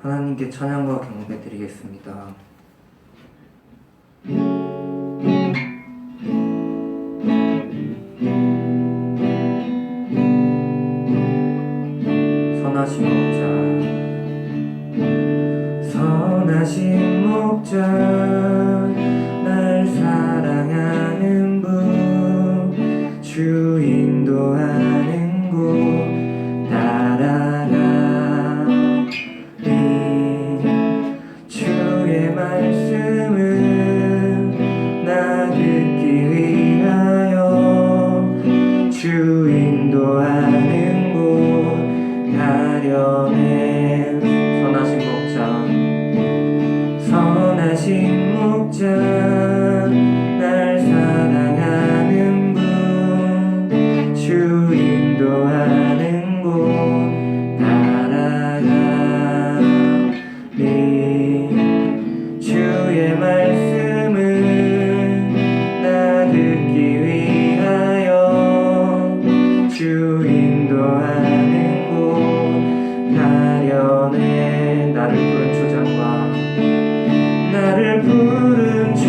하나님께 찬양과 경배 드리겠습니다. 선하신 목자, 날 사랑하는 분, 주 인도하는 곳 따라가리. 주의 말씀은 나 듣기 위하여 주 인도하는 곳 가려네. 선하신 목자, 날 사랑하는 분, 주 인도하는 곳 따라가리. 주의 말씀은 나 듣기 위하여 주 인도하는 곳 가려네. 나를 부른 초장과 나를 부른 주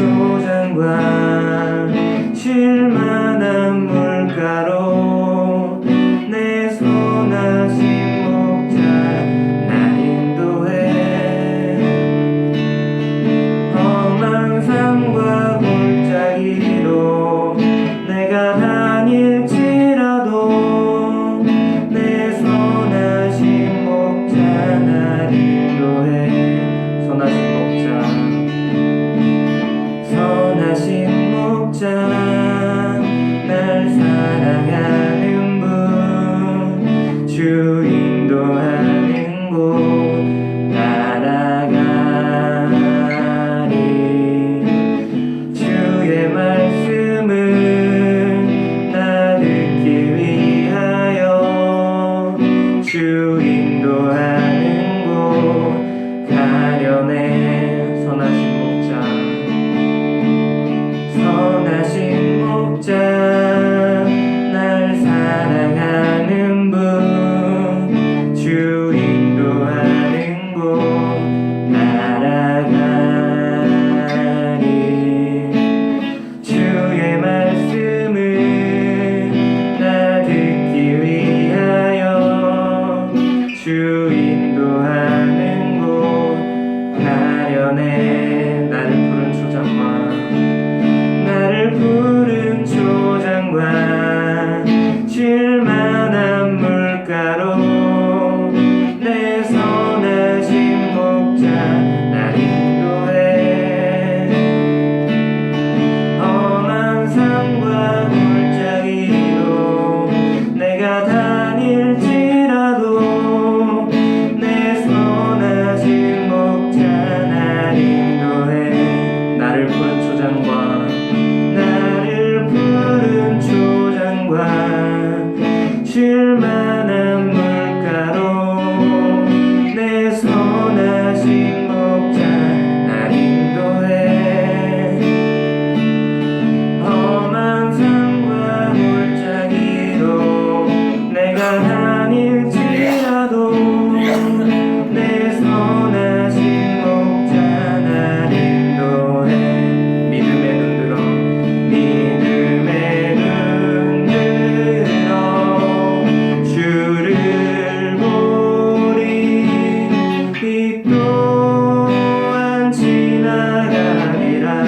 또한 지나가리라.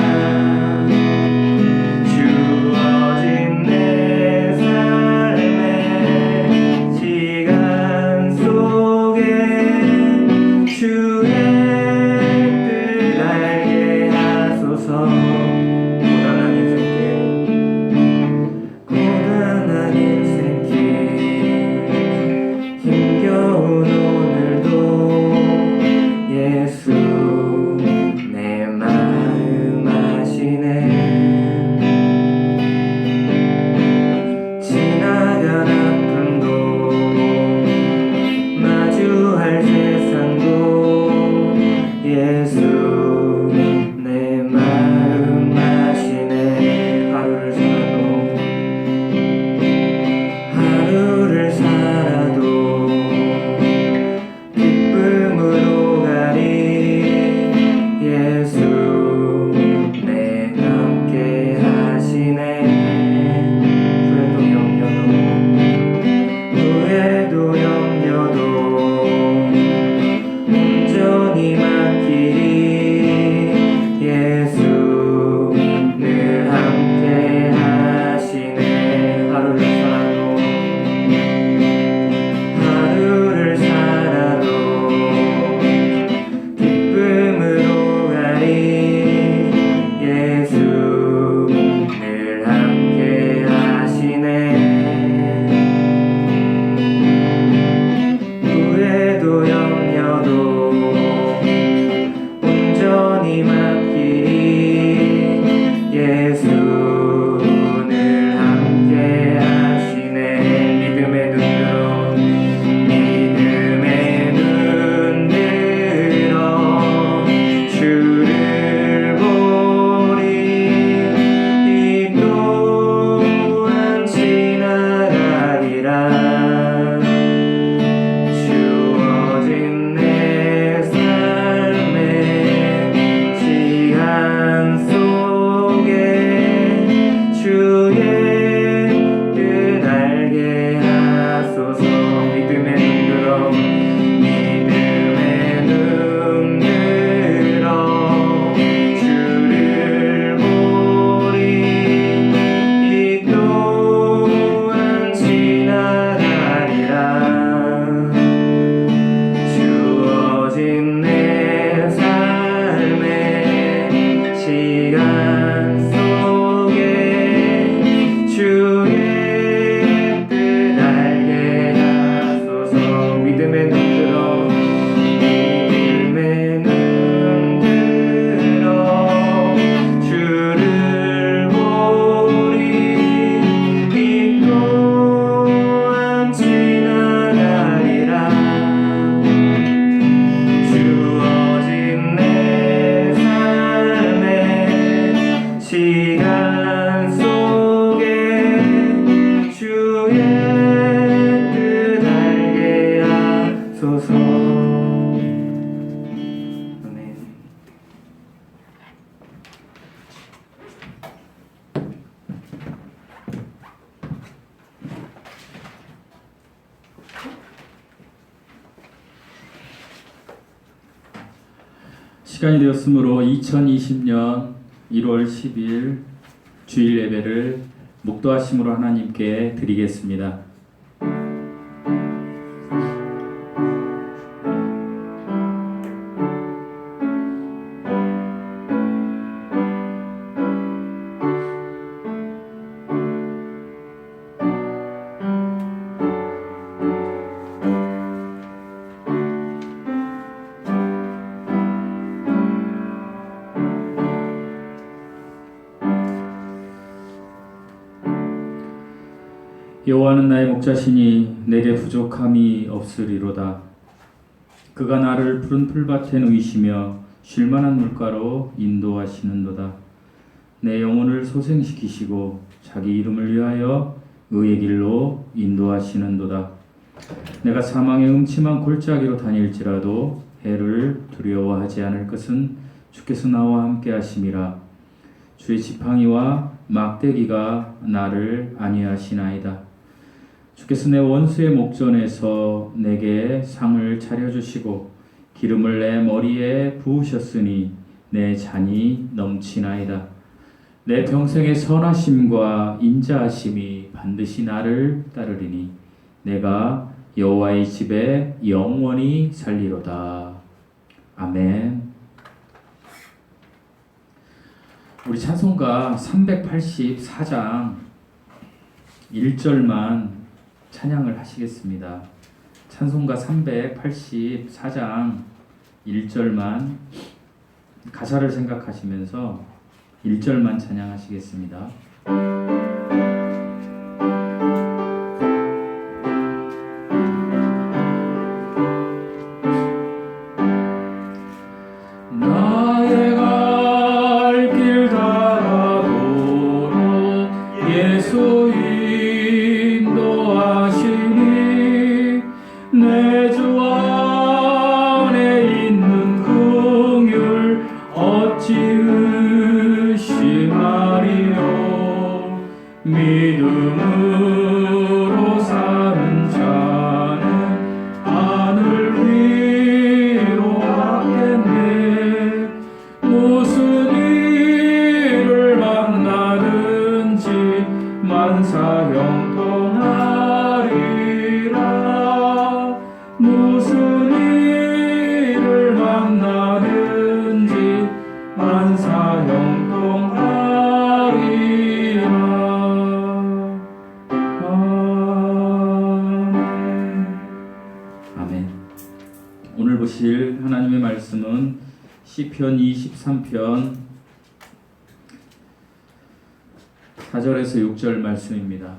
주어진 내 삶의 시간 속에 주의 뜻 알게 하소서. 고단한 인생길 힘겨운 오늘도 예수 내 마음 아시네. 지나간 아픔도 마주할 세상도 예수 내 마음 아시네. 하루를 살아도 기쁨으로 가리. 예수 내 함께 하시네. 후회도 염려도 온전히 맡기리. 예수 늘 함께 하시네. 하루를 살아도 기쁨으로 가리. 예수 늘 함께 하시네. 후회도 염려도 온전히 맡기리. 예수 늘 함께 하시네. 믿음의 눈 들어 주를 보리. 이 또한 지나가리라. 주어진 내 삶의 시간 속에 주의 뜻 알게 하소서. 믿음의 눈 들어 주를 보리. 이 또한 지나가리라. 주어진 내 삶의 시간 속에 주의 뜻 알게 하소서. 믿음의 눈 들어 주를 보리. 이 또한 지나가리라. 주어진 내 삶의 시간 속에 주의 뜻 알게 하소서. 아멘. 시간이 되었으므로 2020년 1월 10일 주일 예배를 묵도하심으로 하나님께 드리겠습니다. 여호와는 나의 목자시니 내게 부족함이 없으리로다. 그가 나를 푸른 풀밭에 누이시며 쉴만한 물가로 인도하시는도다. 내 영혼을 소생시키시고 자기 이름을 위하여 의의 길로 인도하시는도다. 내가 사망의 음침한 골짜기로 다닐지라도 해를 두려워하지 않을 것은 주께서 나와 함께 하심이라. 주의 지팡이와 막대기가 나를 안위하시나이다. 주께서 내 원수의 목전에서 내게 상을 차려주시고 기름을 내 머리에 부으셨으니 내 잔이 넘치나이다. 내 평생의 선하심과 인자하심이 반드시 나를 따르리니 내가 여호와의 집에 영원히 살리로다. 아멘. 우리 찬송가 384장 1절만 찬양을 하시겠습니다. 찬송가 384장 1절만 가사를 생각하시면서 1절만 찬양하시겠습니다. 나의 갈 길 닿아도록 예수 인도하시니 내 주 안에 있는 긍휼 어찌 의심하리요. 믿음으로 사는 자는 하늘 위로 가겠네. 무슨 일을 만나든지 만사형통하리라. 무슨 일을 만나든지 만사형통하리라. 아멘. 오늘 보실 하나님의 말씀은 시편 23편 4절에서 6절 말씀입니다.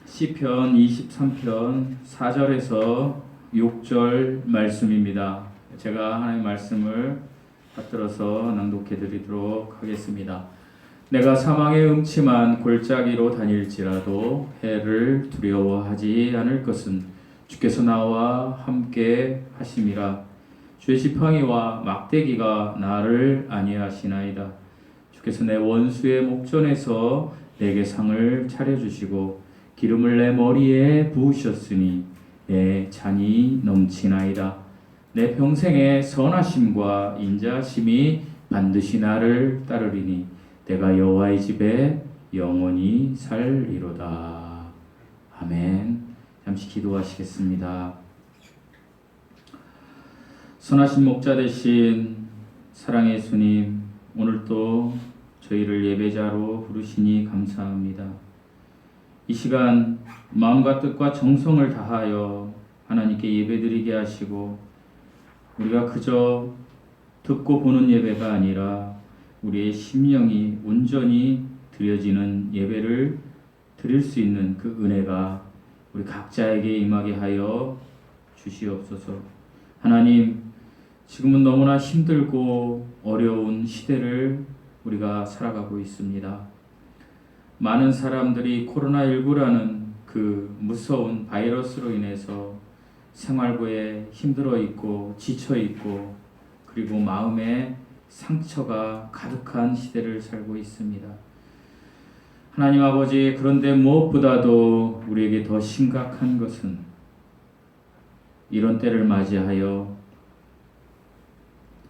시편 23편 4절에서 6절 말씀입니다. 제가 하나님의 말씀을 받들어서 낭독해 드리도록 하겠습니다. 내가 사망의 음침한 골짜기로 다닐지라도 해를 두려워하지 않을 것은 주께서 나와 함께 하심이라. 주의 지팡이와 막대기가 나를 안위하시나이다. 주께서 내 원수의 목전에서 내게 상을 차려주시고 기름을 내 머리에 부으셨으니 내 잔이 넘치나이다. 내 평생의 선하심과 인자하심이 반드시 나를 따르리니 내가 여호와의 집에 영원히 살리로다. 아멘. 잠시 기도하시겠습니다. 선하신 목자 되신 사랑의 예수님, 오늘도 저희를 예배자로 부르시니 감사합니다. 이 시간 마음과 뜻과 정성을 다하여 하나님께 예배드리게 하시고 우리가 그저 듣고 보는 예배가 아니라 우리의 심령이 온전히 드려지는 예배를 드릴 수 있는 그 은혜가 우리 각자에게 임하게 하여 주시옵소서. 하나님, 지금은 너무나 힘들고 어려운 시대를 우리가 살아가고 있습니다. 많은 사람들이 코로나19라는 그 무서운 바이러스로 인해서 생활고에 힘들어 있고 지쳐 있고 그리고 마음에 상처가 가득한 시대를 살고 있습니다. 하나님 아버지, 그런데 무엇보다도 우리에게 더 심각한 것은 이런 때를 맞이하여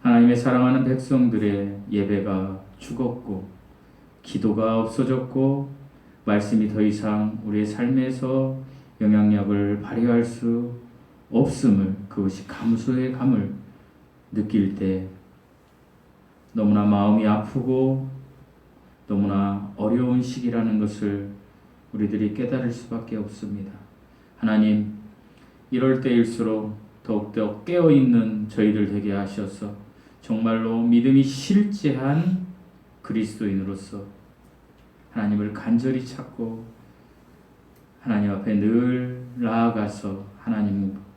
하나님의 사랑하는 백성들의 예배가 죽었고 기도가 없어졌고 말씀이 더 이상 우리의 삶에서 영향력을 발휘할 수 없음을, 그것이 감수의 감을 느낄 때 너무나 마음이 아프고 너무나 어려운 시기라는 것을 우리들이 깨달을 수밖에 없습니다. 하나님, 이럴 때일수록 더욱더 깨어있는 저희들 되게 하셔서 정말로 믿음이 실제한 그리스도인으로서 하나님을 간절히 찾고 하나님 앞에 늘 나아가서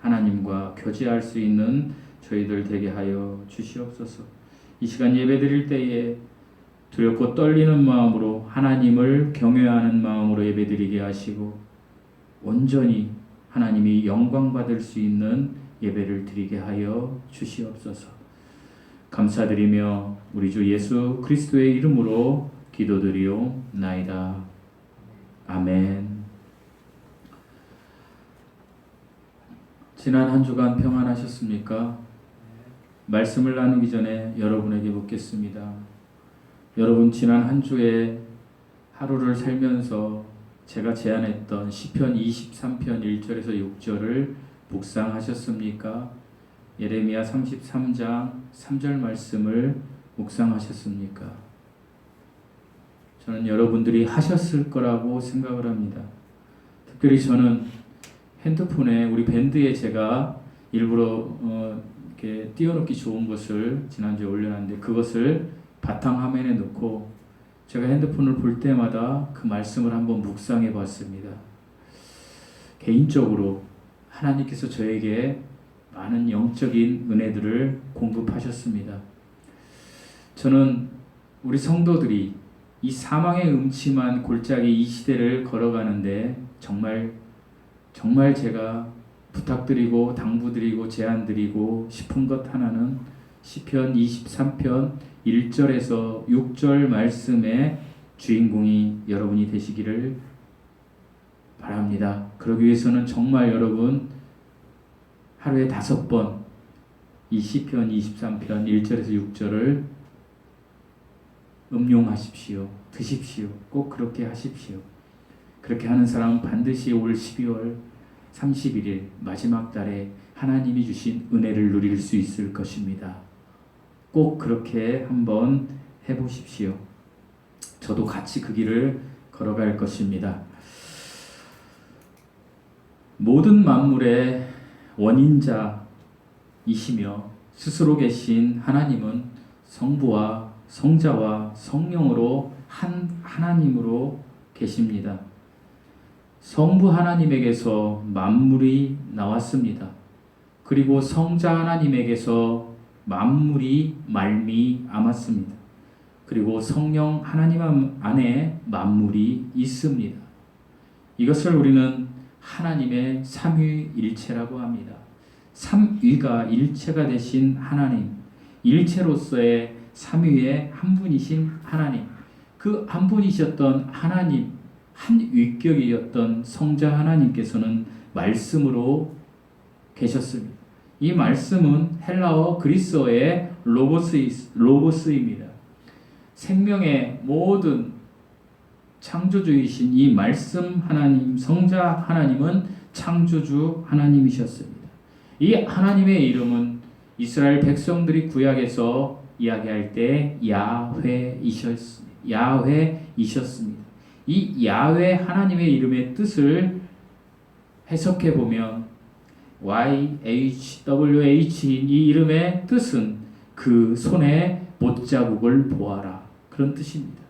하나님과 교제할 수 있는 저희들 되게 하여 주시옵소서. 이 시간 예배 드릴 때에 두렵고 떨리는 마음으로 하나님을 경외하는 마음으로 예배 드리게 하시고 온전히 하나님이 영광 받을 수 있는 예배를 드리게 하여 주시옵소서. 감사드리며 우리 주 예수 그리스도의 이름으로 기도드리옵나이다. 아멘. 지난 한 주간 평안하셨습니까? 말씀을 나누기 전에 여러분에게 묻겠습니다. 여러분 지난 한 주에 하루를 살면서 제가 제안했던 시편 23편 1절에서 6절을 묵상하셨습니까? 예레미야 33장 3절 말씀을 묵상하셨습니까? 저는 여러분들이 하셨을 거라고 생각을 합니다. 특별히 저는 핸드폰에 우리 밴드에 제가 일부러 이렇게 띄워놓기 좋은 것을 지난주에 올려놨는데 그것을 바탕화면에 넣고 제가 핸드폰을 볼 때마다 그 말씀을 한번 묵상해 봤습니다. 개인적으로 하나님께서 저에게 많은 영적인 은혜들을 공급하셨습니다. 저는 우리 성도들이 이 사망의 음침한 골짜기 이 시대를 걸어가는데 정말 제가 부탁드리고 당부드리고 제안드리고 싶은 것 하나는 시편 23편 1절에서 6절 말씀의 주인공이 여러분이 되시기를 바랍니다. 그러기 위해서는 정말 여러분 하루에 5번 이 시편 23편 1절에서 6절을 음용하십시오. 드십시오. 꼭 그렇게 하십시오. 그렇게 하는 사람은 반드시 올 12월 31일 마지막 달에 하나님이 주신 은혜를 누릴 수 있을 것입니다. 꼭 그렇게 한번 해보십시오. 저도 같이 그 길을 걸어갈 것입니다. 모든 만물의 원인자이시며 스스로 계신 하나님은 성부와 성자와 성령으로 한 하나님으로 계십니다. 성부 하나님에게서 만물이 나왔습니다. 그리고 성자 하나님에게서 만물이 말미암았습니다. 그리고 성령 하나님 안에 만물이 있습니다. 이것을 우리는 하나님의 삼위일체라고 합니다. 삼위가 일체가 되신 하나님, 일체로서의 삼위의 한 분이신 하나님, 그 한 분이셨던 하나님, 한 위격이었던 성자 하나님께서는 말씀으로 계셨습니다. 이 말씀은 헬라어 그리스어의 로고스입니다. 생명의 모든 창조주이신 이 말씀 하나님, 성자 하나님은 창조주 하나님이셨습니다. 이 하나님의 이름은 이스라엘 백성들이 구약에서 이야기할 때 야훼이셨습니다. 이 야훼 하나님의 이름의 뜻을 해석해 보면 YHWH인 이 이름의 뜻은 그 손의 못자국을 보아라, 그런 뜻입니다.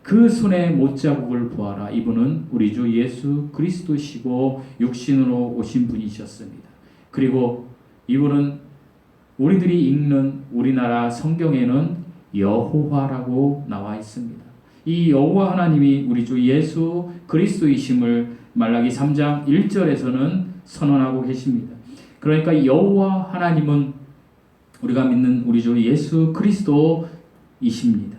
그 손의 못자국을 보아라. 이분은 우리 주 예수 그리스도시고 육신으로 오신 분이셨습니다. 그리고 이분은 우리들이 읽는 우리나라 성경에는 여호와라고 나와 있습니다. 이 여호와 하나님이 우리 주 예수 그리스도이심을 말라기 3장 1절에서는 선언하고 계십니다. 그러니까 여호와 하나님은 우리가 믿는 우리 주 예수 그리스도이십니다.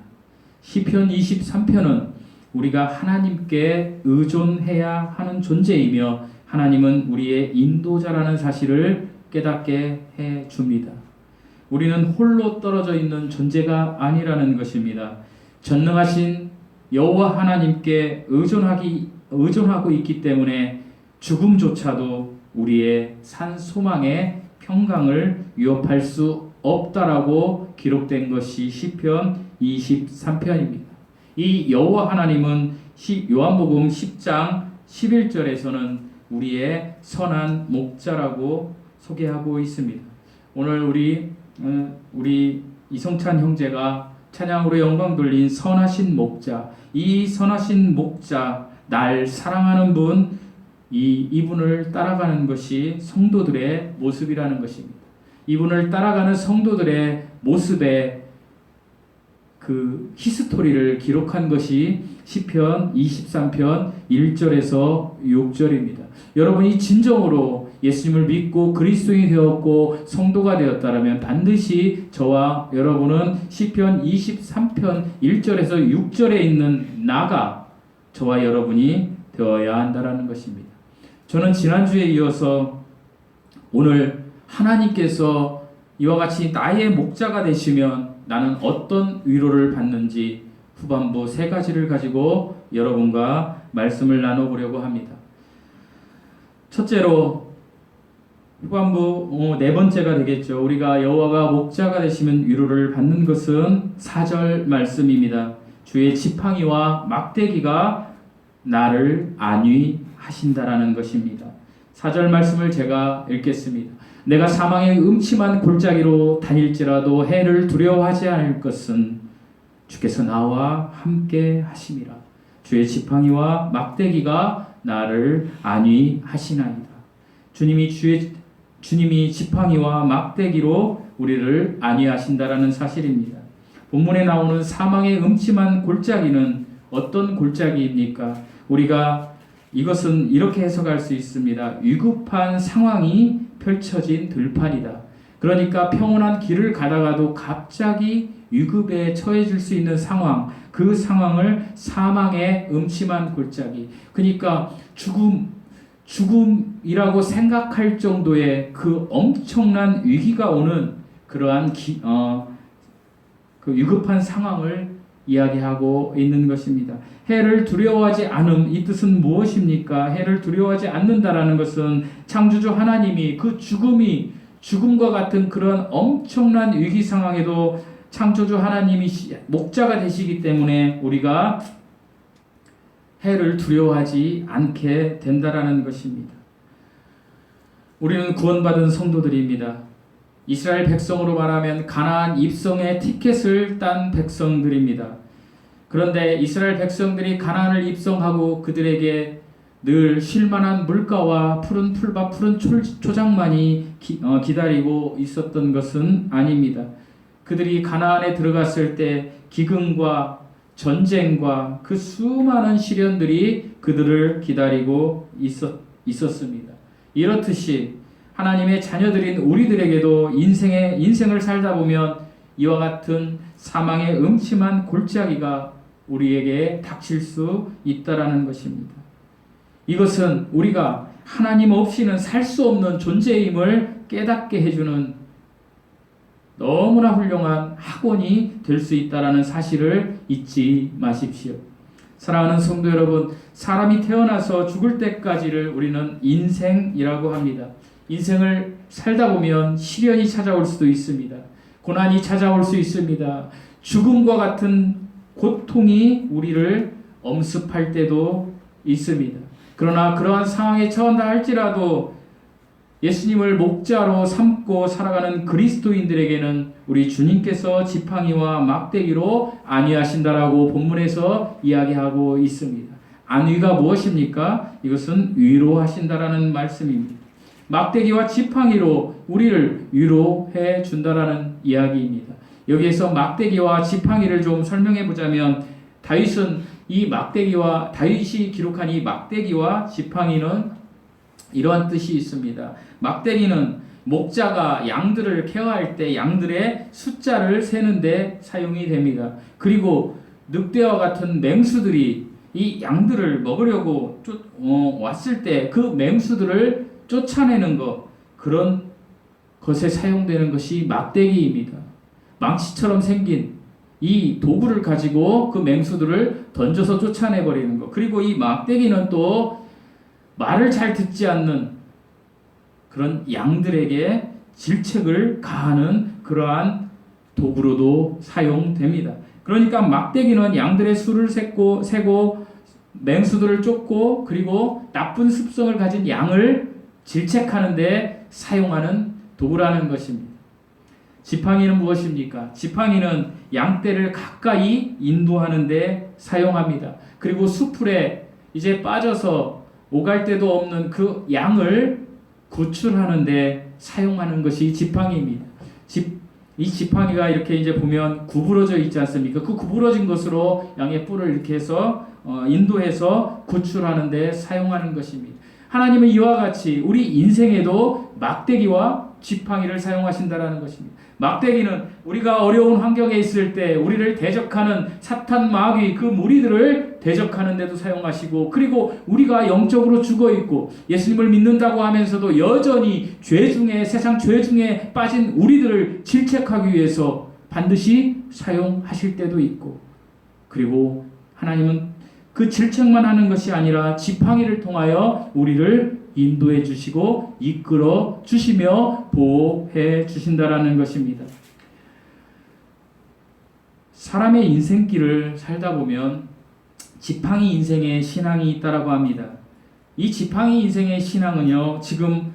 시편 23편은 우리가 하나님께 의존해야 하는 존재이며 하나님은 우리의 인도자라는 사실을 깨닫게 해 줍니다. 우리는 홀로 떨어져 있는 존재가 아니라는 것입니다. 전능하신 여호와 하나님께 의존하고 있기 때문에 죽음조차도 우리의 산 소망의 평강을 위협할 수 없다라고 기록된 것이 시편 23편입니다. 이 여호와 하나님은 요한복음 10장 11절에서는 우리의 선한 목자라고 소개하고 있습니다. 오늘 우리 이성찬 형제가 찬양으로 영광 돌린 선하신 목자, 이 선하신 목자, 날 사랑하는 분, 이분을 따라가는 것이 성도들의 모습이라는 것입니다. 이분을 따라가는 성도들의 모습의 그 히스토리를 기록한 것이 시편 23편 1절에서 6절입니다. 여러분이 진정으로 예수님을 믿고 그리스도인이 되었고 성도가 되었다면 반드시 저와 여러분은 시편 23편 1절에서 6절에 있는 나가 저와 여러분이 되어야 한다는 것입니다. 저는 지난주에 이어서 오늘 하나님께서 이와 같이 나의 목자가 되시면 나는 어떤 위로를 받는지 후반부 세 가지를 가지고 여러분과 말씀을 나눠보려고 합니다. 첫째로 후반부 네 번째가 되겠죠. 우리가 여호와가 목자가 되시면 위로를 받는 것은 4절 말씀입니다. 주의 지팡이와 막대기가 나를 안위하신다라는 것입니다. 4절 말씀을 제가 읽겠습니다. 내가 사망의 음침한 골짜기로 다닐지라도 해를 두려워하지 않을 것은 주께서 나와 함께 하심이라. 주의 지팡이와 막대기가 나를 안위하시나이다. 주님이 지팡이와 막대기로 우리를 안위하신다라는 사실입니다. 본문에 나오는 사망의 음침한 골짜기는 어떤 골짜기입니까? 우리가 이것은 이렇게 해석할 수 있습니다. 위급한 상황이 펼쳐진 들판이다. 그러니까 평온한 길을 가다가도 갑자기 위급에 처해질 수 있는 상황, 그 상황을 사망의 음침한 골짜기, 그러니까 죽음이라고 생각할 정도의 그 엄청난 위기가 오는 그러한 그 위급한 상황을 이야기하고 있는 것입니다. 해를 두려워하지 않음, 이 뜻은 무엇입니까? 해를 두려워하지 않는다라는 것은 창조주 하나님이 그 죽음과 같은 그런 엄청난 위기 상황에도 창조주 하나님이 목자가 되시기 때문에 우리가 해를 두려워하지 않게 된다라는 것입니다. 우리는 구원받은 성도들입니다. 이스라엘 백성으로 말하면 가나안 입성의 티켓을 딴 백성들입니다. 그런데 이스라엘 백성들이 가나안을 입성하고 그들에게 늘 쉴만한 물가와 푸른 풀밭, 푸른 초장만이 기다리고 있었던 것은 아닙니다. 그들이 가나안에 들어갔을 때 기근과 전쟁과 그 수많은 시련들이 그들을 기다리고 있었습니다. 이렇듯이 하나님의 자녀들인 우리들에게도 인생을 살다 보면 이와 같은 사망의 음침한 골짜기가 우리에게 닥칠 수 있다라는 것입니다. 이것은 우리가 하나님 없이는 살 수 없는 존재임을 깨닫게 해주는 너무나 훌륭한 학원이 될 수 있다라는 사실을 잊지 마십시오. 사랑하는 성도 여러분, 사람이 태어나서 죽을 때까지를 우리는 인생이라고 합니다. 인생을 살다 보면 시련이 찾아올 수도 있습니다. 고난이 찾아올 수 있습니다. 죽음과 같은 고통이 우리를 엄습할 때도 있습니다. 그러나 그러한 상황에 처한다 할지라도 예수님을 목자로 삼고 살아가는 그리스도인들에게는 우리 주님께서 지팡이와 막대기로 안위하신다라고 본문에서 이야기하고 있습니다. 안위가 무엇입니까? 이것은 위로하신다라는 말씀입니다. 막대기와 지팡이로 우리를 위로해 준다라는 이야기입니다. 여기에서 막대기와 지팡이를 좀 설명해 보자면 다윗이 기록한 이 막대기와 지팡이는 이러한 뜻이 있습니다. 막대기는 목자가 양들을 케어할 때 양들의 숫자를 세는데 사용이 됩니다. 그리고 늑대와 같은 맹수들이 이 양들을 먹으려고 왔을 때 그 맹수들을 쫓아내는 것, 그런 것에 사용되는 것이 막대기입니다. 망치처럼 생긴 이 도구를 가지고 그 맹수들을 던져서 쫓아내버리는 것. 그리고 이 막대기는 또 말을 잘 듣지 않는 그런 양들에게 질책을 가하는 그러한 도구로도 사용됩니다. 그러니까 막대기는 양들의 수를 세고 맹수들을 쫓고 그리고 나쁜 습성을 가진 양을 질책하는 데 사용하는 도구라는 것입니다. 지팡이는 무엇입니까? 지팡이는 양떼를 가까이 인도하는 데 사용합니다. 그리고 수풀에 이제 빠져서 오갈 데도 없는 그 양을 구출하는 데 사용하는 것이 지팡이입니다. 이 지팡이가 이렇게 이제 보면 구부러져 있지 않습니까? 그 구부러진 것으로 양의 뿔을 이렇게 해서 인도해서 구출하는 데 사용하는 것입니다. 하나님은 이와 같이 우리 인생에도 막대기와 지팡이를 사용하신다라는 것입니다. 막대기는 우리가 어려운 환경에 있을 때 우리를 대적하는 사탄 마귀 그 무리들을 대적하는 데도 사용하시고, 그리고 우리가 영적으로 죽어 있고 예수님을 믿는다고 하면서도 여전히 죄 중에, 세상 죄 중에 빠진 우리들을 질책하기 위해서 반드시 사용하실 때도 있고, 그리고 하나님은 그 질책만 하는 것이 아니라 지팡이를 통하여 우리를 인도해 주시고 이끌어 주시며 보호해 주신다라는 것입니다. 사람의 인생길을 살다 보면 지팡이 인생의 신앙이 있다라고 합니다. 이 지팡이 인생의 신앙은요, 지금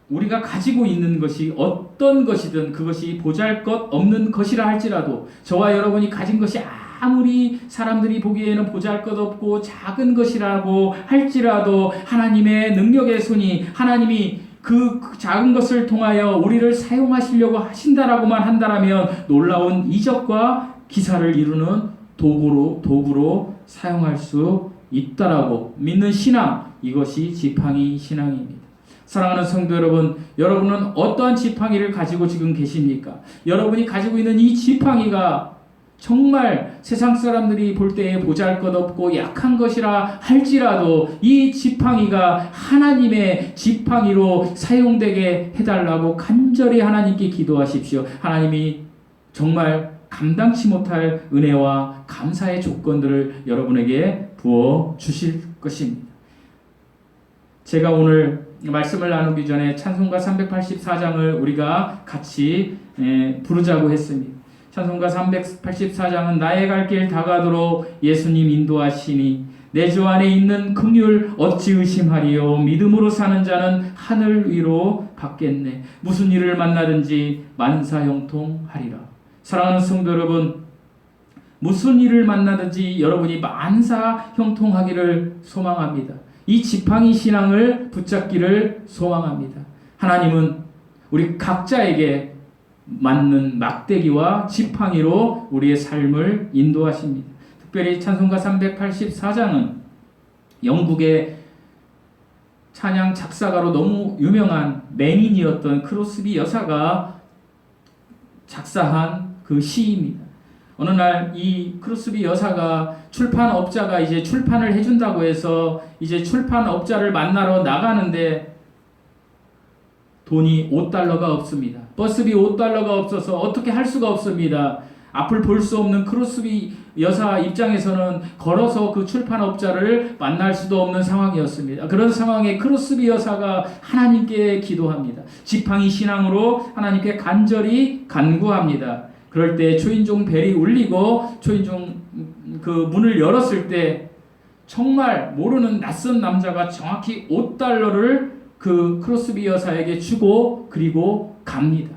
우리가 가지고 있는 것이 어떤 것이든 그것이 보잘것 없는 것이라 할지라도, 저와 여러분이 가진 것이 아무리 사람들이 보기에는 보잘것없고 작은 것이라고 할지라도 하나님의 능력의 손이, 하나님이 그 작은 것을 통하여 우리를 사용하시려고 하신다라고만 한다라면 놀라운 이적과 기사를 이루는 도구로 사용할 수 있다라고 믿는 신앙, 이것이 지팡이 신앙입니다. 사랑하는 성도 여러분, 여러분은 어떠한 지팡이를 가지고 지금 계십니까? 여러분이 가지고 있는 이 지팡이가 정말 세상 사람들이 볼 때에 보잘것없고 약한 것이라 할지라도 이 지팡이가 하나님의 지팡이로 사용되게 해달라고 간절히 하나님께 기도하십시오. 하나님이 정말 감당치 못할 은혜와 감사의 조건들을 여러분에게 부어 주실 것입니다. 제가 오늘 말씀을 나누기 전에 찬송가 384장을 우리가 같이 부르자고 했습니다. 찬송가 384장은 나의 갈 길 다가도록 예수님 인도하시니 내 주 안에 있는 긍휼 어찌 의심하리요. 믿음으로 사는 자는 하늘 위로 받겠네. 무슨 일을 만나든지 만사형통하리라. 사랑하는 성도 여러분, 무슨 일을 만나든지 여러분이 만사형통하기를 소망합니다. 이 지팡이 신앙을 붙잡기를 소망합니다. 하나님은 우리 각자에게 맞는 막대기와 지팡이로 우리의 삶을 인도하십니다. 특별히 찬송가 384장은 영국의 찬양 작사가로 너무 유명한 맹인이었던 크로스비 여사가 작사한 그 시입니다. 어느 날 이 크로스비 여사가 출판업자가 이제 출판을 해준다고 해서 이제 출판업자를 만나러 나가는데 돈이 $5가 없습니다. 버스비 $5가 없어서 어떻게 할 수가 없습니다. 앞을 볼 수 없는 크로스비 여사 입장에서는 걸어서 그 출판업자를 만날 수도 없는 상황이었습니다. 그런 상황에 크로스비 여사가 하나님께 기도합니다. 지팡이 신앙으로 하나님께 간절히 간구합니다. 그럴 때 초인종 벨이 울리고 초인종 그 문을 열었을 때 정말 모르는 낯선 남자가 정확히 $5를 그 크로스비 여사에게 주고 그리고 갑니다.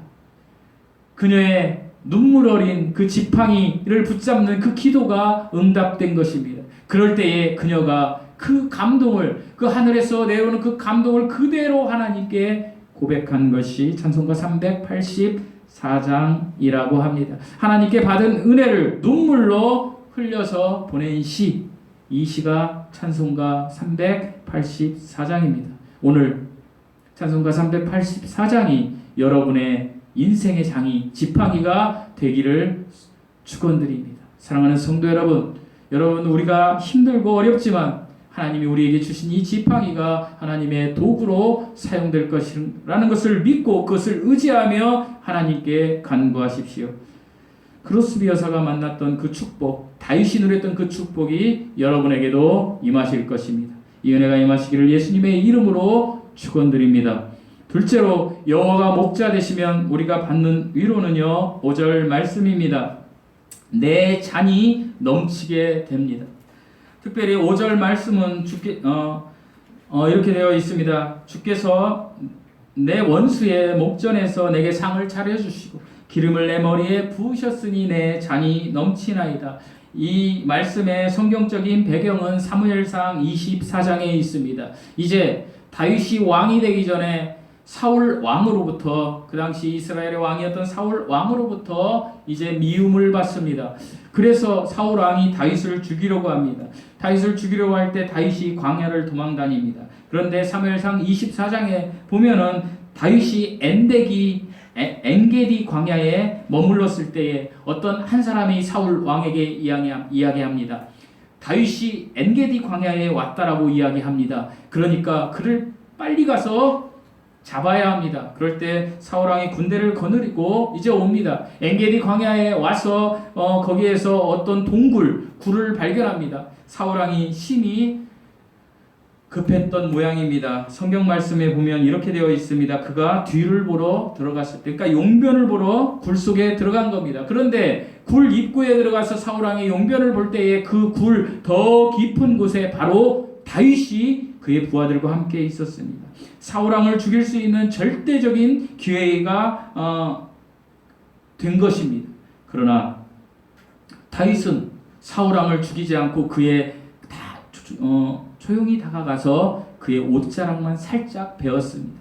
그녀의 눈물 어린 그 지팡이를 붙잡는 그 기도가 응답된 것입니다. 그럴 때에 그녀가 그 감동을, 그 하늘에서 내려오는 그 감동을 그대로 하나님께 고백한 것이 찬송가 384장이라고 합니다. 하나님께 받은 은혜를 눈물로 흘려서 보낸 시, 이 시가 찬송가 384장입니다. 오늘 찬송가 384장이 여러분의 인생의 장이, 지팡이가 되기를 축원드립니다. 사랑하는 성도 여러분, 우리가 힘들고 어렵지만 하나님이 우리에게 주신 이 지팡이가 하나님의 도구로 사용될 것이라는 것을 믿고 그것을 의지하며 하나님께 간구하십시오. 크로스비 여사가 만났던 그 축복, 다윗이 누렸던 그 축복이 여러분에게도 임하실 것입니다. 이 은혜가 임하시기를 예수님의 이름으로 축원드립니다. 둘째로 여호와가 목자 되시면 우리가 받는 위로는요, 5절 말씀입니다. 내 잔이 넘치게 됩니다. 특별히 5절 말씀은 이렇게 되어 있습니다. 주께서 내 원수의 목전에서 내게 상을 차려주시고 기름을 내 머리에 부으셨으니 내 잔이 넘치나이다. 이 말씀의 성경적인 배경은 사무엘상 24장에 있습니다. 이제 다윗이 왕이 되기 전에 사울 왕으로부터, 그 당시 이스라엘의 왕이었던 사울 왕으로부터 이제 미움을 받습니다. 그래서 사울 왕이 다윗을 죽이려고 합니다. 다윗을 죽이려고 할 때 다윗이 광야를 도망다닙니다. 그런데 사무엘상 24장에 보면은 다윗이 엔데기 엔게디 광야에 머물렀을 때에 어떤 한 사람이 사울 왕에게 이야기합니다. 다윗이 엔게디 광야에 왔다라고 이야기합니다. 그러니까 그를 빨리 가서 잡아야 합니다. 그럴 때 사울 왕이 군대를 거느리고 이제 옵니다. 엔게디 광야에 와서 거기에서 어떤 굴을 발견합니다. 사울 왕이 심히 급했던 모양입니다. 성경 말씀에 보면 이렇게 되어 있습니다. 그가 뒤를 보러 들어갔을 때, 그러니까 용변을 보러 굴 속에 들어간 겁니다. 그런데 굴 입구에 들어가서 사울 왕이 용변을 볼 때에 그 굴 더 깊은 곳에 바로 다윗이 그의 부하들과 함께 있었습니다. 사울 왕을 죽일 수 있는 절대적인 기회가 된 것입니다. 그러나 다윗은 사울 왕을 죽이지 않고 그의 조용히 다가가서 그의 옷자락만 살짝 베었습니다.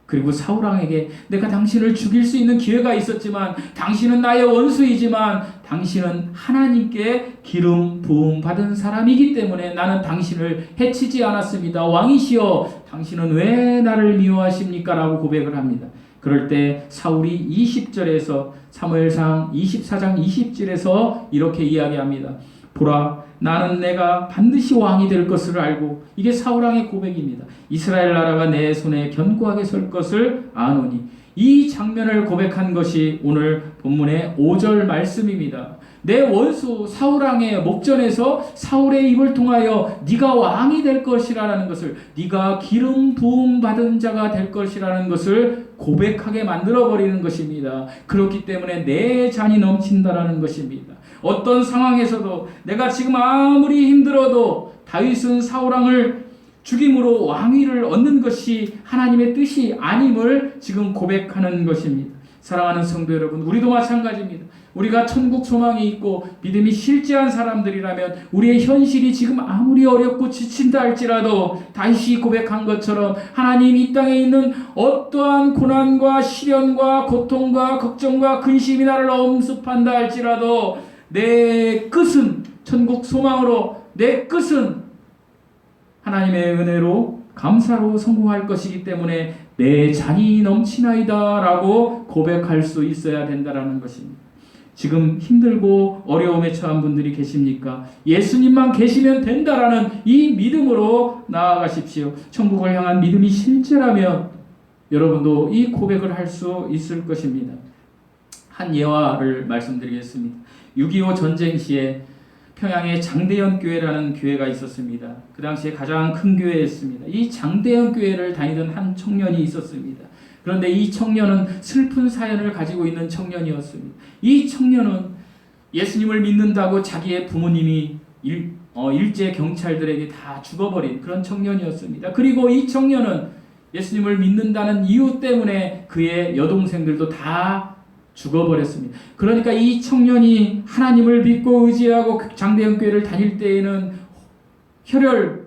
그리고 사울 왕에게 내가 당신을 죽일 수 있는 기회가 있었지만 당신은 나의 원수이지만 당신은 하나님께 기름 부음 받은 사람이기 때문에 나는 당신을 해치지 않았습니다. 왕이시여 당신은 왜 나를 미워하십니까? 라고 고백을 합니다. 그럴 때 사울이 20절에서 사무엘상 24장 20절에서 이렇게 이야기합니다. 보라 나는 내가 반드시 왕이 될 것을 알고, 이게 사울왕의 고백입니다. 이스라엘 나라가 내 손에 견고하게 설 것을 아노니. 이 장면을 고백한 것이 오늘 본문의 5절 말씀입니다. 내 원수 사울왕의 목전에서 사울의 입을 통하여 네가 왕이 될 것이라는 것을, 네가 기름 부음 받은 자가 될 것이라는 것을 고백하게 만들어버리는 것입니다. 그렇기 때문에 내 잔이 넘친다라는 것입니다. 어떤 상황에서도 내가 지금 아무리 힘들어도 다윗은 사울왕을 죽임으로 왕위를 얻는 것이 하나님의 뜻이 아님을 지금 고백하는 것입니다. 사랑하는 성도 여러분, 우리도 마찬가지입니다. 우리가 천국 소망이 있고 믿음이 실제한 사람들이라면 우리의 현실이 지금 아무리 어렵고 지친다 할지라도 다윗이 고백한 것처럼 하나님 이 땅에 있는 어떠한 고난과 시련과 고통과 걱정과 근심이 나를 엄습한다 할지라도 내 끝은 천국 소망으로, 내 끝은 하나님의 은혜로 감사로 성공할 것이기 때문에 내 잔이 넘치나이다 라고 고백할 수 있어야 된다는 것입니다. 지금 힘들고 어려움에 처한 분들이 계십니까? 예수님만 계시면 된다라는 이 믿음으로 나아가십시오. 천국을 향한 믿음이 실제라면 여러분도 이 고백을 할 수 있을 것입니다. 한 예화를 말씀드리겠습니다. 6.25 전쟁 시에 평양에 장대현 교회라는 교회가 있었습니다. 그 당시에 가장 큰 교회였습니다. 이 장대현 교회를 다니던 한 청년이 있었습니다. 그런데 이 청년은 슬픈 사연을 가지고 있는 청년이었습니다. 이 청년은 예수님을 믿는다고 자기의 부모님이 일제 경찰들에게 다 죽어버린 그런 청년이었습니다. 그리고 이 청년은 예수님을 믿는다는 이유 때문에 그의 여동생들도 다 죽어버렸습니다. 그러니까 이 청년이 하나님을 믿고 의지하고 장대현 교회를 다닐 때에는 혈혈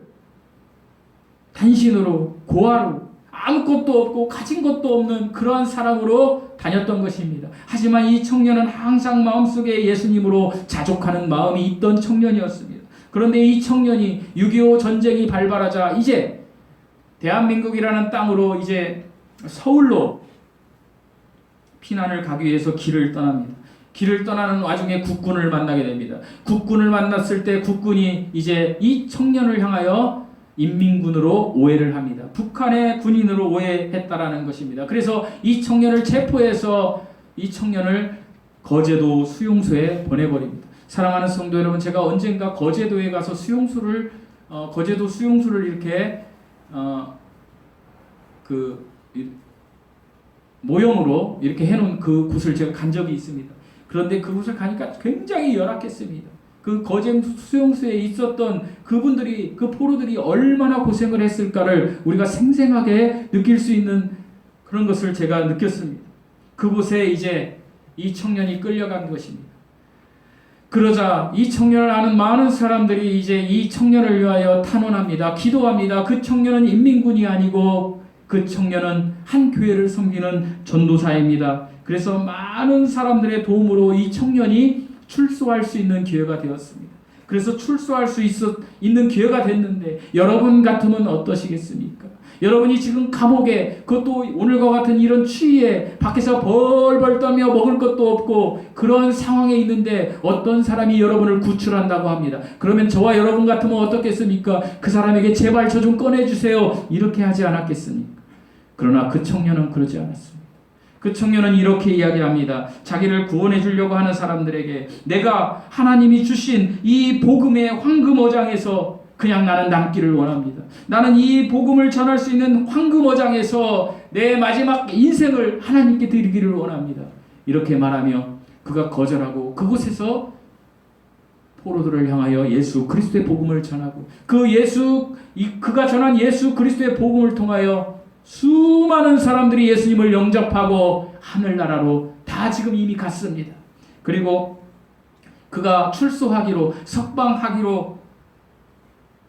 단신으로 고아로 아무것도 없고 가진 것도 없는 그러한 사람으로 다녔던 것입니다. 하지만 이 청년은 항상 마음속에 예수님으로 자족하는 마음이 있던 청년이었습니다. 그런데 이 청년이 6.25 전쟁이 발발하자 이제 대한민국이라는 땅으로 이제 서울로 피난을 가기 위해서 길을 떠납니다. 길을 떠나는 와중에 국군을 만나게 됩니다. 국군을 만났을 때 국군이 이제 이 청년을 향하여 인민군으로 오해를 합니다. 북한의 군인으로 오해했다라는 것입니다. 그래서 이 청년을 체포해서 이 청년을 거제도 수용소에 보내버립니다. 사랑하는 성도 여러분, 제가 언젠가 거제도에 가서 거제도 수용소를 이렇게 모형으로 이렇게 해놓은 그 곳을 제가 간 적이 있습니다. 그런데 그곳을 가니까 굉장히 열악했습니다. 그 거제 수용소에 있었던 그분들이, 그 포로들이 얼마나 고생을 했을까를 우리가 생생하게 느낄 수 있는 그런 것을 제가 느꼈습니다. 그곳에 이제 이 청년이 끌려간 것입니다. 그러자 이 청년을 아는 많은 사람들이 이제 이 청년을 위하여 탄원합니다. 기도합니다. 그 청년은 인민군이 아니고 그 청년은 한 교회를 섬기는 전도사입니다. 그래서 많은 사람들의 도움으로 이 청년이 출소할 수 있는 기회가 되었습니다. 그래서 출소할 수 있는 기회가 됐는데 여러분 같으면 어떠시겠습니까? 여러분이 지금 감옥에, 그것도 오늘과 같은 이런 추위에 밖에서 벌벌 떨며 먹을 것도 없고 그런 상황에 있는데 어떤 사람이 여러분을 구출한다고 합니다. 그러면 저와 여러분 같으면 어떻겠습니까? 그 사람에게 제발 저 좀 꺼내주세요, 이렇게 하지 않았겠습니까? 그러나 그 청년은 그러지 않았습니다. 그 청년은 이렇게 이야기합니다. 자기를 구원해 주려고 하는 사람들에게 내가 하나님이 주신 이 복음의 황금어장에서 그냥 나는 남기를 원합니다. 나는 이 복음을 전할 수 있는 황금어장에서 내 마지막 인생을 하나님께 드리기를 원합니다. 이렇게 말하며 그가 거절하고 그곳에서 포로들을 향하여 예수 그리스도의 복음을 전하고 그가 전한 예수 그리스도의 복음을 통하여 수많은 사람들이 예수님을 영접하고 하늘나라로 다 지금 이미 갔습니다. 그리고 그가 출소하기로 석방하기로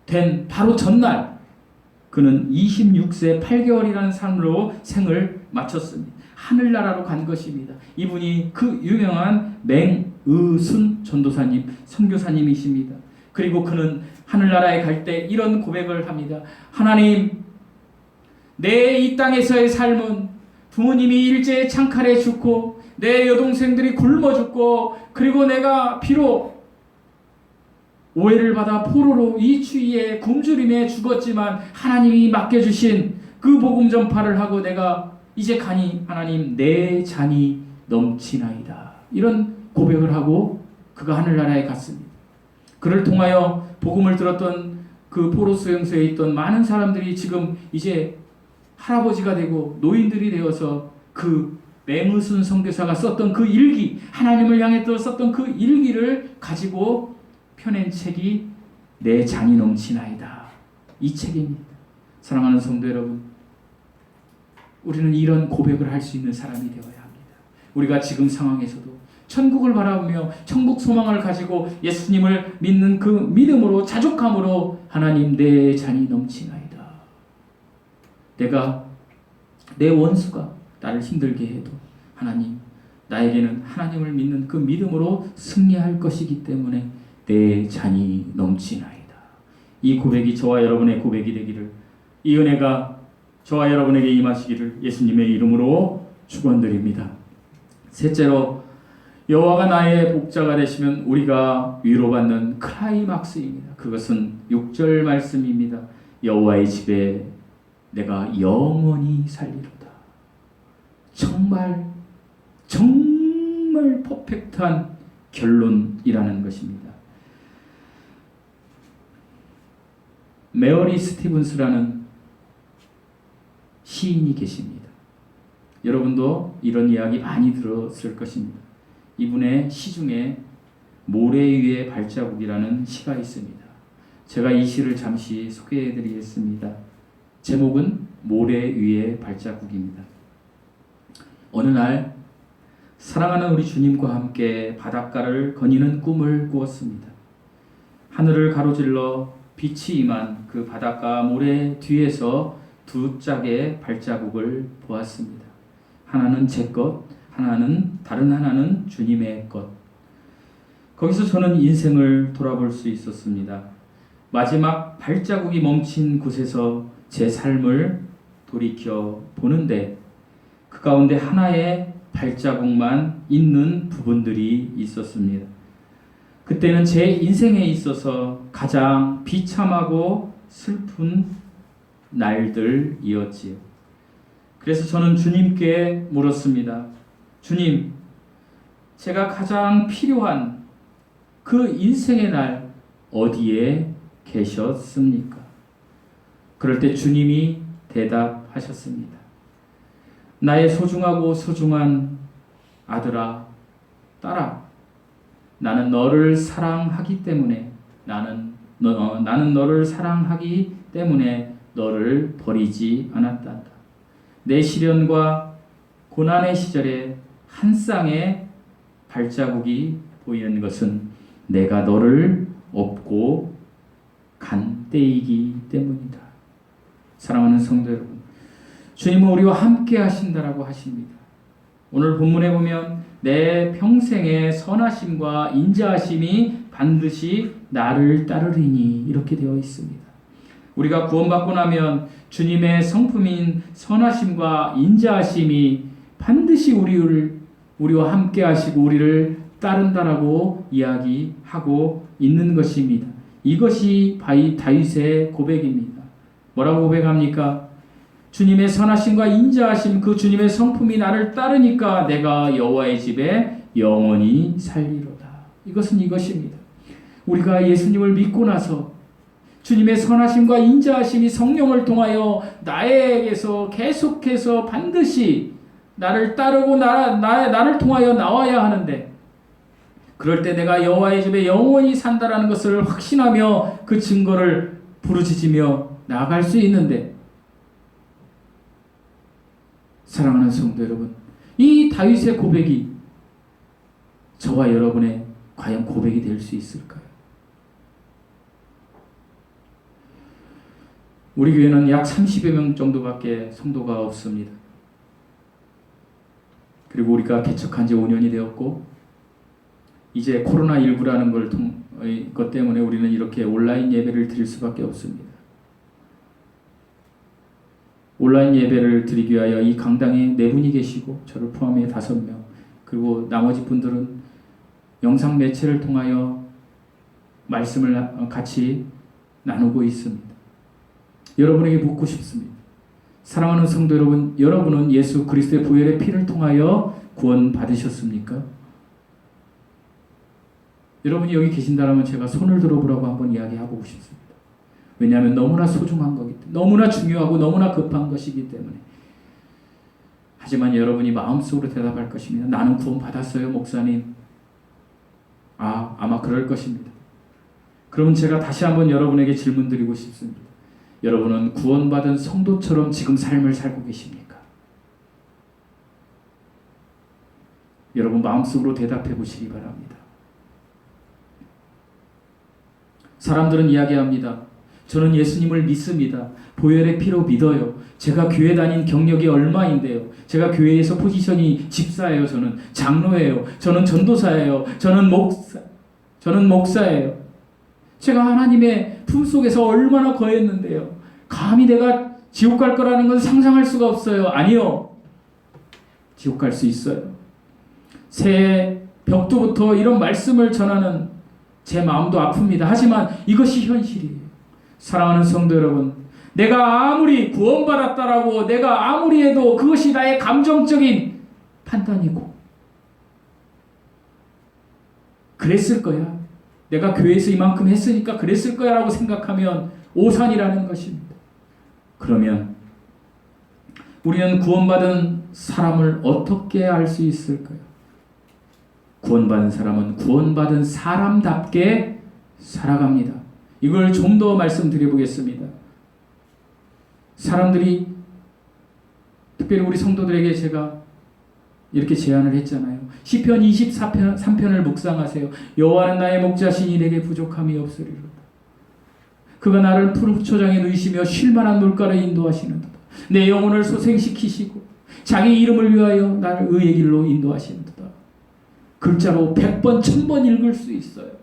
된 바로 전날 그는 26세 8개월이라는 삶으로 생을 마쳤습니다. 하늘나라로 간 것입니다. 이분이 그 유명한 맹의순 전도사님, 선교사님이십니다. 그리고 그는 하늘나라에 갈 때 이런 고백을 합니다. 하나님, 내 이 땅에서의 삶은 부모님이 일제에 창칼에 죽고 내 여동생들이 굶어 죽고 그리고 내가 비록 오해를 받아 포로로 이 추위에 굶주림에 죽었지만 하나님이 맡겨주신 그 복음 전파를 하고 내가 이제 가니 하나님 내 잔이 넘치나이다. 이런 고백을 하고 그가 하늘나라에 갔습니다. 그를 통하여 복음을 들었던 그 포로 수용소에 있던 많은 사람들이 지금 이제 할아버지가 되고 노인들이 되어서 그 맹의순 선교사가 썼던 그 일기, 하나님을 향해 썼던 그 일기를 가지고 펴낸 책이 내 잔이 넘치나이다. 이 책입니다. 사랑하는 성도 여러분, 우리는 이런 고백을 할 수 있는 사람이 되어야 합니다. 우리가 지금 상황에서도 천국을 바라보며 천국 소망을 가지고 예수님을 믿는 그 믿음으로 자족함으로 하나님 내 잔이 넘치나이다. 내가 내 원수가 나를 힘들게 해도 하나님 나에게는 하나님을 믿는 그 믿음으로 승리할 것이기 때문에 내 잔이 넘치나이다. 이 고백이 저와 여러분의 고백이 되기를, 이 은혜가 저와 여러분에게 임하시기를 예수님의 이름으로 축원드립니다. 셋째로 여호와가 나의 복자가 되시면 우리가 위로받는 클라이막스입니다. 그것은 6절 말씀입니다. 여호와의 집에 내가 영원히 살리로다. 정말 퍼펙트한 결론이라는 것입니다. 메어리 스티븐스라는 시인이 계십니다. 여러분도 이런 이야기 많이 들었을 것입니다. 이분의 시 중에 모래 위의 발자국이라는 시가 있습니다. 제가 이 시를 잠시 소개해 드리겠습니다. 제목은 모래 위의 발자국입니다. 어느 날 사랑하는 우리 주님과 함께 바닷가를 거니는 꿈을 꾸었습니다. 하늘을 가로질러 빛이 임한 그 바닷가 모래 뒤에서 두 짝의 발자국을 보았습니다. 하나는 제 것, 다른 하나는 주님의 것. 거기서 저는 인생을 돌아볼 수 있었습니다. 마지막 발자국이 멈춘 곳에서 제 삶을 돌이켜 보는데 그 가운데 하나의 발자국만 있는 부분들이 있었습니다. 그때는 제 인생에 있어서 가장 비참하고 슬픈 날들이었지요. 그래서 저는 주님께 물었습니다. 주님, 제가 가장 필요한 그 인생의 날 어디에 계셨습니까? 그럴 때 주님이 대답하셨습니다. 나의 소중한 아들아, 딸아, 나는 너를 사랑하기 때문에 나는 너를 사랑하기 때문에 너를 버리지 않았다. 내 시련과 고난의 시절에 한 쌍의 발자국이 보이는 것은 내가 너를 업고 간 때이기 때문이다. 사랑하는 성도 여러분, 주님은 우리와 함께 하신다라고 하십니다. 오늘 본문에 보면 내 평생의 선하심과 인자하심이 반드시 나를 따르리니 이렇게 되어 있습니다. 우리가 구원받고 나면 주님의 성품인 선하심과 인자하심이 반드시 우리와 함께 하시고 우리를 따른다라고 이야기하고 있는 것입니다. 이것이 다윗의 고백입니다. 뭐라고 고백합니까? 주님의 선하심과 인자하심, 그 주님의 성품이 나를 따르니까 내가 여호와의 집에 영원히 살리로다. 이것은 이것입니다. 우리가 예수님을 믿고 나서 주님의 선하심과 인자하심이 성령을 통하여 나에게서 계속해서 반드시 나를 따르고 나를 통하여 나와야 하는데, 그럴 때 내가 여호와의 집에 영원히 산다라는 것을 확신하며 그 증거를 부르짖으며 나아갈 수 있는데, 사랑하는 성도 여러분, 이 다윗의 고백이 저와 여러분의 과연 고백이 될 수 있을까요? 우리 교회는 약 30여 명 정도밖에 성도가 없습니다. 그리고 우리가 개척한 지 5년이 되었고, 이제 코로나19라는 것 때문에 우리는 이렇게 온라인 예배를 드릴 수밖에 없습니다. 온라인 예배를 드리기 위하여 이 강당에 4분이 계시고 저를 포함해 5명, 그리고 나머지 분들은 영상 매체를 통하여 말씀을 같이 나누고 있습니다. 여러분에게 묻고 싶습니다. 사랑하는 성도 여러분, 여러분은 예수 그리스도의 보혈의 피를 통하여 구원 받으셨습니까? 여러분이 여기 계신다면 제가 손을 들어보라고 한번 이야기하고 싶습니다. 왜냐하면 너무나 소중한 거기 때문에, 너무나 중요하고 너무나 급한 것이기 때문에. 하지만 여러분이 마음속으로 대답할 것입니다. 나는 구원 받았어요, 목사님. 아마 그럴 것입니다. 그러면 제가 다시 한번 여러분에게 질문 드리고 싶습니다. 여러분은 구원받은 성도처럼 지금 삶을 살고 계십니까? 여러분 마음속으로 대답해 보시기 바랍니다. 사람들은 이야기합니다. 저는 예수님을 믿습니다. 보혈의 피로 믿어요. 제가 교회 다닌 경력이 얼마인데요. 제가 교회에서 포지션이 집사예요. 저는 장로예요. 저는 전도사예요. 저는 목사예요. 제가 하나님의 품속에서 얼마나 거했는데요. 감히 내가 지옥 갈 거라는 건 상상할 수가 없어요. 아니요. 지옥 갈 수 있어요. 새해 벽두부터 이런 말씀을 전하는 제 마음도 아픕니다. 하지만 이것이 현실이에요. 사랑하는 성도 여러분, 내가 아무리 구원받았다라고 내가 아무리 해도 그것이 나의 감정적인 판단이고, 그랬을 거야. 내가 교회에서 이만큼 했으니까 그랬을 거야 라고 생각하면 오산이라는 것입니다. 그러면 우리는 구원받은 사람을 어떻게 알 수 있을까요? 구원받은 사람은 구원받은 사람답게 살아갑니다. 이걸 좀 더 말씀드려 보겠습니다. 사람들이, 특별히 우리 성도들에게 제가 이렇게 제안을 했잖아요. 시편 23편을 묵상하세요. 여호와는 나의 목자시니 내게 부족함이 없으리로다. 그가 나를 푸른 초장에 누이시며 쉴만한 물가로 인도하시는도다. 내 영혼을 소생시키시고 자기 이름을 위하여 나를 의의 길로 인도하시는도다. 글자로 100번 1000번 읽을 수 있어요.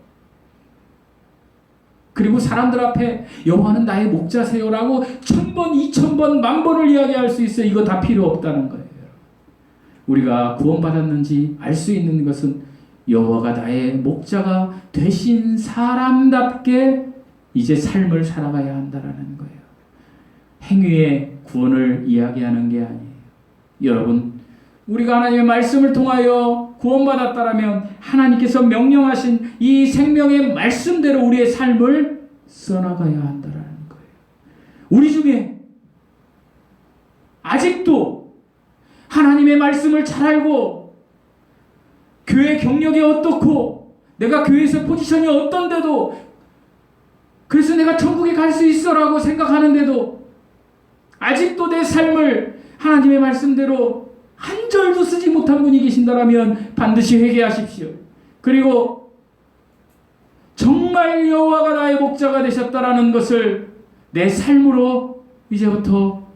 그리고 사람들 앞에 여호와는 나의 목자세요라고 1000번 2000번 만번을 이야기할 수 있어요. 이거 다 필요 없다는 거예요. 우리가 구원받았는지 알 수 있는 것은 여호와가 나의 목자가 되신 사람답게 이제 삶을 살아가야 한다라는 거예요. 행위의 구원을 이야기하는 게 아니에요. 여러분, 우리가 하나님의 말씀을 통하여 구원받았다라면 하나님께서 명령하신 이 생명의 말씀대로 우리의 삶을 써나가야 한다라는 거예요. 우리 중에 아직도 하나님의 말씀을 잘 알고 교회 경력이 어떻고 내가 교회에서 포지션이 어떤데도, 그래서 내가 천국에 갈 수 있어라고 생각하는데도 아직도 내 삶을 하나님의 말씀대로 한 절도 쓰지 못한 분이 계신다라면 반드시 회개하십시오. 그리고 정말 여호와가 나의 목자가 되셨다라는 것을 내 삶으로 이제부터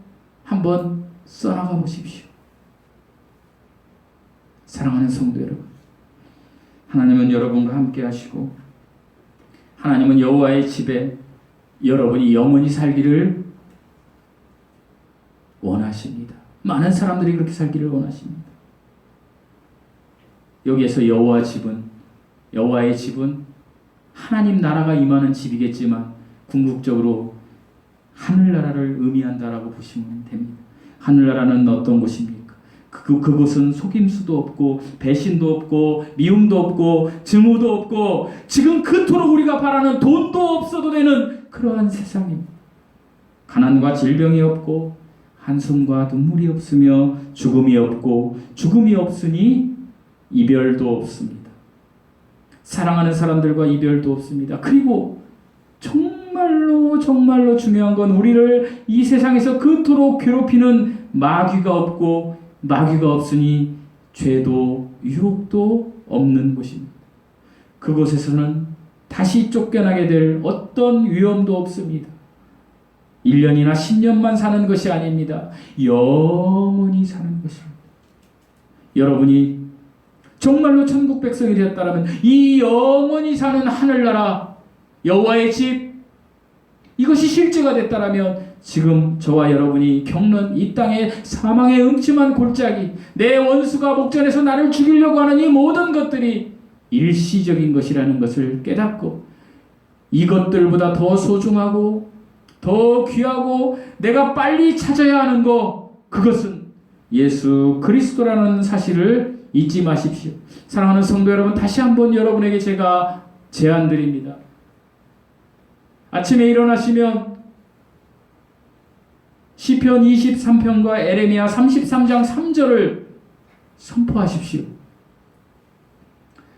한번 써나가 보십시오. 사랑하는 성도 여러분, 하나님은 여러분과 함께 하시고 하나님은 여호와의 집에 여러분이 영원히 살기를 원하십니다. 많은 사람들이 그렇게 살기를 원하십니다. 여기에서 여호와의 집은 하나님 나라가 임하는 집이겠지만 궁극적으로 하늘나라를 의미한다라고 보시면 됩니다. 하늘나라는 어떤 곳입니까? 그곳은 속임수도 없고 배신도 없고 미움도 없고 증오도 없고 지금 그토록 우리가 바라는 돈도 없어도 되는 그러한 세상입니다. 가난과 질병이 없고 한숨과 눈물이 없으며 죽음이 없고 죽음이 없으니 이별도 없습니다. 사랑하는 사람들과 이별도 없습니다. 그리고 정말로 중요한 건 우리를 이 세상에서 그토록 괴롭히는 마귀가 없고 마귀가 없으니 죄도 유혹도 없는 곳입니다. 그곳에서는 다시 쫓겨나게 될 어떤 위험도 없습니다. 1년이나 10년만 사는 것이 아닙니다. 영원히 사는 것입니다. 여러분이 정말로 천국 백성이 되었다면 이 영원히 사는 하늘나라 여호와의 집 이것이 실제가 됐다면 지금 저와 여러분이 겪는 이 땅의 사망의 음침한 골짜기 내 원수가 목전에서 나를 죽이려고 하는 이 모든 것들이 일시적인 것이라는 것을 깨닫고 이것들보다 더 소중하고 더 귀하고 내가 빨리 찾아야 하는 그것은 예수 그리스도라는 사실을 잊지 마십시오. 사랑하는 성도 여러분, 다시 한번 여러분에게 제가 제안드립니다. 아침에 일어나시면 시편 23편과 에레미야 33장 3절을 선포하십시오.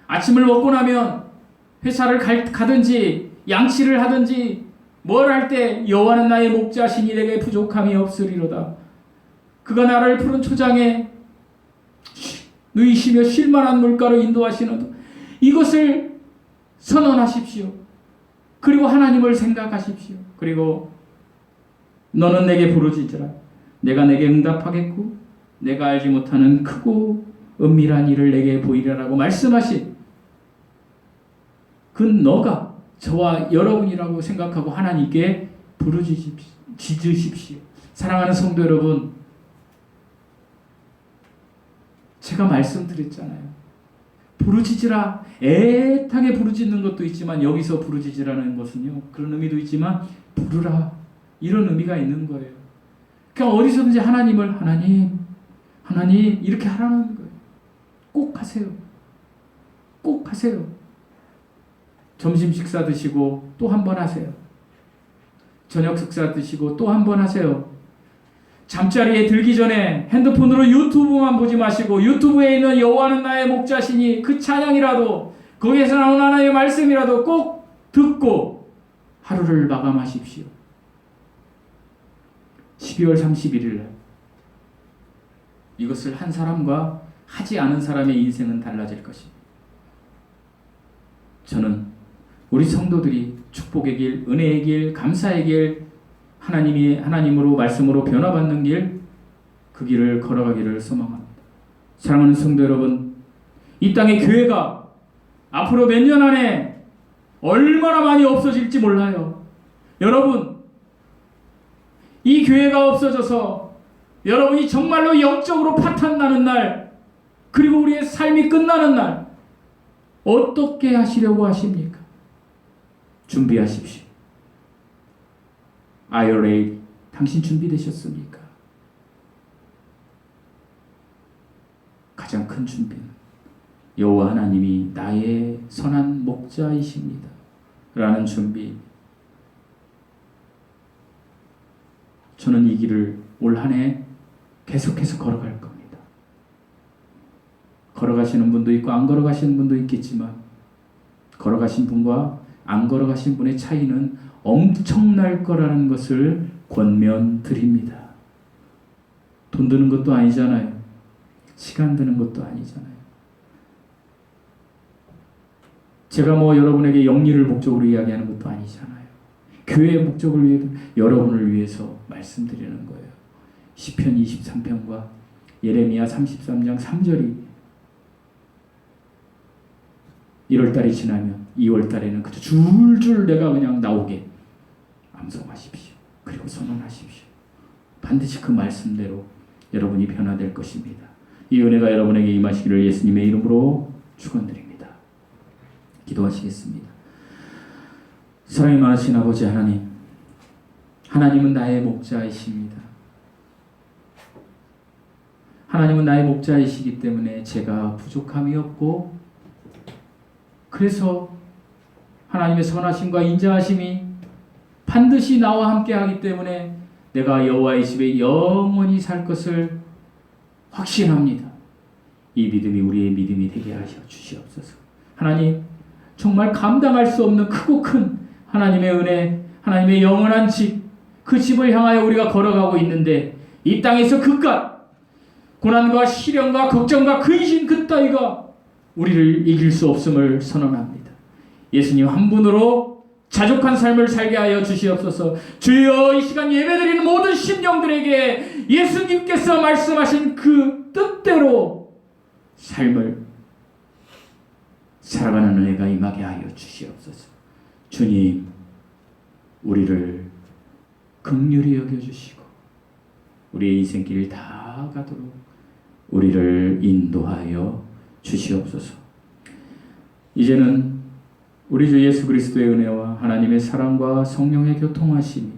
아침을 먹고 나면 회사를 가든지 양치를 하든지 뭘 할 때 여호와는 나의 목자시니 내게 부족함이 없으리로다. 그가 나를 푸른 초장에 누이시며 쉴만한 물가로 인도하시는 이것을 선언하십시오. 그리고 하나님을 생각하십시오. 그리고 너는 내게 부르짖으라. 내가 내게 응답하겠고 내가 알지 못하는 크고 은밀한 일을 내게 보이리라고 말씀하신 그 너가 저와 여러분이라고 생각하고 하나님께 부르짖으십시오. 사랑하는 성도 여러분, 제가 말씀드렸잖아요. 부르짖으라. 애타게 부르짖는 것도 있지만 여기서 부르짖으라는 것은요, 그런 의미도 있지만 부르라, 이런 의미가 있는 거예요. 그러니까 어디서든지 하나님을 하나님 이렇게 하라는 거예요. 꼭 하세요. 꼭 하세요. 점심 식사 드시고 또 한 번 하세요. 저녁 식사 드시고 또 한 번 하세요. 잠자리에 들기 전에 핸드폰으로 유튜브만 보지 마시고 유튜브에 있는 여호와는 나의 목자시니 그 찬양이라도 거기에서 나온 하나님의 말씀이라도 꼭 듣고 하루를 마감하십시오. 12월 31일 날 이것을 한 사람과 하지 않은 사람의 인생은 달라질 것입니다. 저는 우리 성도들이 축복의 길, 은혜의 길, 감사의 길, 하나님으로 말씀으로 변화받는 길, 그 길을 걸어가기를 소망합니다. 사랑하는 성도 여러분, 이 땅의 교회가 앞으로 몇 년 안에 얼마나 많이 없어질지 몰라요. 여러분, 이 교회가 없어져서 여러분이 정말로 영적으로 파탄나는 날, 그리고 우리의 삶이 끝나는 날, 어떻게 하시려고 하십니까? 준비하십시오. IRA, 당신 준비되셨습니까? 가장 큰 준비는 여호와 하나님이 나의 선한 목자이십니다 라는 준비. 저는 이 길을 올 한 해 계속해서 걸어갈 겁니다. 걸어가시는 분도 있고 안 걸어가시는 분도 있겠지만 걸어가신 분과 안 걸어가신 분의 차이는 엄청날 거라는 것을 권면드립니다. 돈 드는 것도 아니잖아요. 시간 드는 것도 아니잖아요. 제가 여러분에게 영리를 목적으로 이야기하는 것도 아니잖아요. 교회의 목적을 위해 여러분을 위해서 말씀드리는 거예요. 시편 23편과 예레미야 33장 3절이 1월달이 지나면 2월달에는 그저 줄줄 내가 그냥 나오게 암송하십시오. 그리고 선언하십시오. 반드시 그 말씀대로 여러분이 변화될 것입니다. 이 은혜가 여러분에게 임하시기를 예수님의 이름으로 축원드립니다. 기도하시겠습니다. 사랑이 많으신 아버지 하나님, 하나님은 나의 목자이십니다. 하나님은 나의 목자이시기 때문에 제가 부족함이 없고, 그래서 하나님의 선하심과 인자하심이 반드시 나와 함께 하기 때문에 내가 여호와의 집에 영원히 살 것을 확신합니다. 이 믿음이 우리의 믿음이 되게 하셔 주시옵소서. 하나님, 정말 감당할 수 없는 크고 큰 하나님의 은혜, 하나님의 영원한 집, 그 집을 향하여 우리가 걸어가고 있는데 이 땅에서 그깟 고난과 시련과 걱정과 근심 그따위가 우리를 이길 수 없음을 선언합니다. 예수님 한 분으로 자족한 삶을 살게 하여 주시옵소서. 주여, 이 시간 예배드리는 모든 심령들에게 예수님께서 말씀하신 그 뜻대로 삶을 살아가는 은혜가 임하게 하여 주시옵소서. 주님, 우리를 긍휼히 여겨주시고 우리의 인생길 다 가도록 우리를 인도하여 주시옵소서. 이제는 우리 주 예수 그리스도의 은혜와 하나님의 사랑과 성령의 교통하심이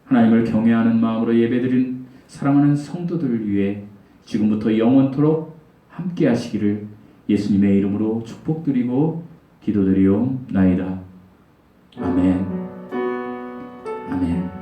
하나님을 경외하는 마음으로 예배드린 사랑하는 성도들을 위해 지금부터 영원토록 함께 하시기를 예수님의 이름으로 축복드리고 기도드리옵나이다. 아멘. 아멘.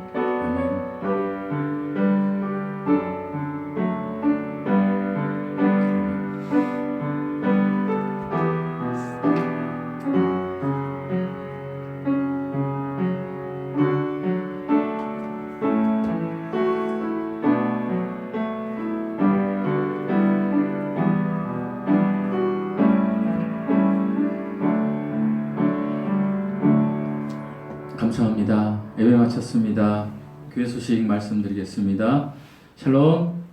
감사합니다. 예배 마쳤습니다. 교회 소식 말씀드리겠습니다. 샬롬.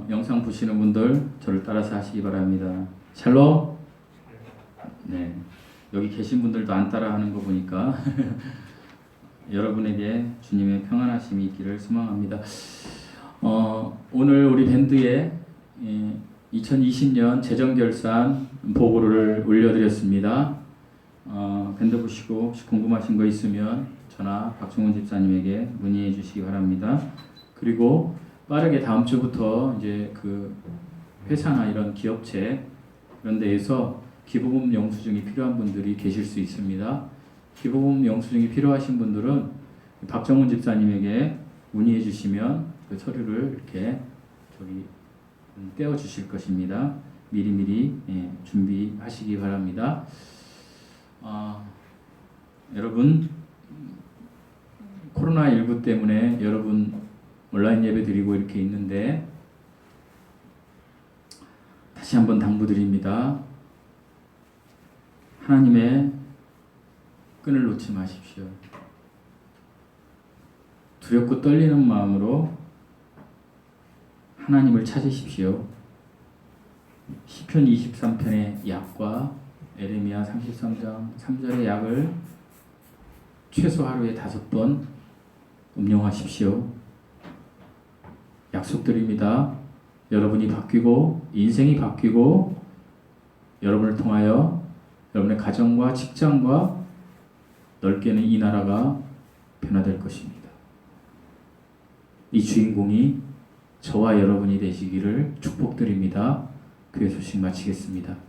영상 보시는 분들 저를 따라서 하시기 바랍니다. 샬롬. 네, 여기 계신 분들도 안 따라하는 거 보니까 여러분에게 주님의 평안하심이 있기를 소망합니다. 오늘 우리 밴드에 2020년 재정결산 보고를 올려드렸습니다. 밴드 보시고 혹시 궁금하신 거 있으면 저나 박종훈 집사님에게 문의해 주시기 바랍니다. 그리고 빠르게 다음 주부터 이제 그 회사나 이런 기업체 이런 데에서 기부금 영수증이 필요한 분들이 계실 수 있습니다. 기부금 영수증이 필요하신 분들은 박정훈 집사님에게 문의해 주시면 그 서류를 이렇게 떼어 주실 것입니다. 미리미리 준비하시기 바랍니다. 여러분, 코로나19 때문에 여러분 온라인 예배 드리고 이렇게 있는데 다시 한번 당부드립니다. 하나님의 끈을 놓지 마십시오. 두렵고 떨리는 마음으로 하나님을 찾으십시오. 시편 23편의 약과 에레미야 33장 3절의 약을 최소 하루에 5번 음용하십시오. 약속드립니다. 여러분이 바뀌고 인생이 바뀌고 여러분을 통하여 여러분의 가정과 직장과 넓게는 이 나라가 변화될 것입니다. 이 주인공이 저와 여러분이 되시기를 축복드립니다. 교회 소식 마치겠습니다.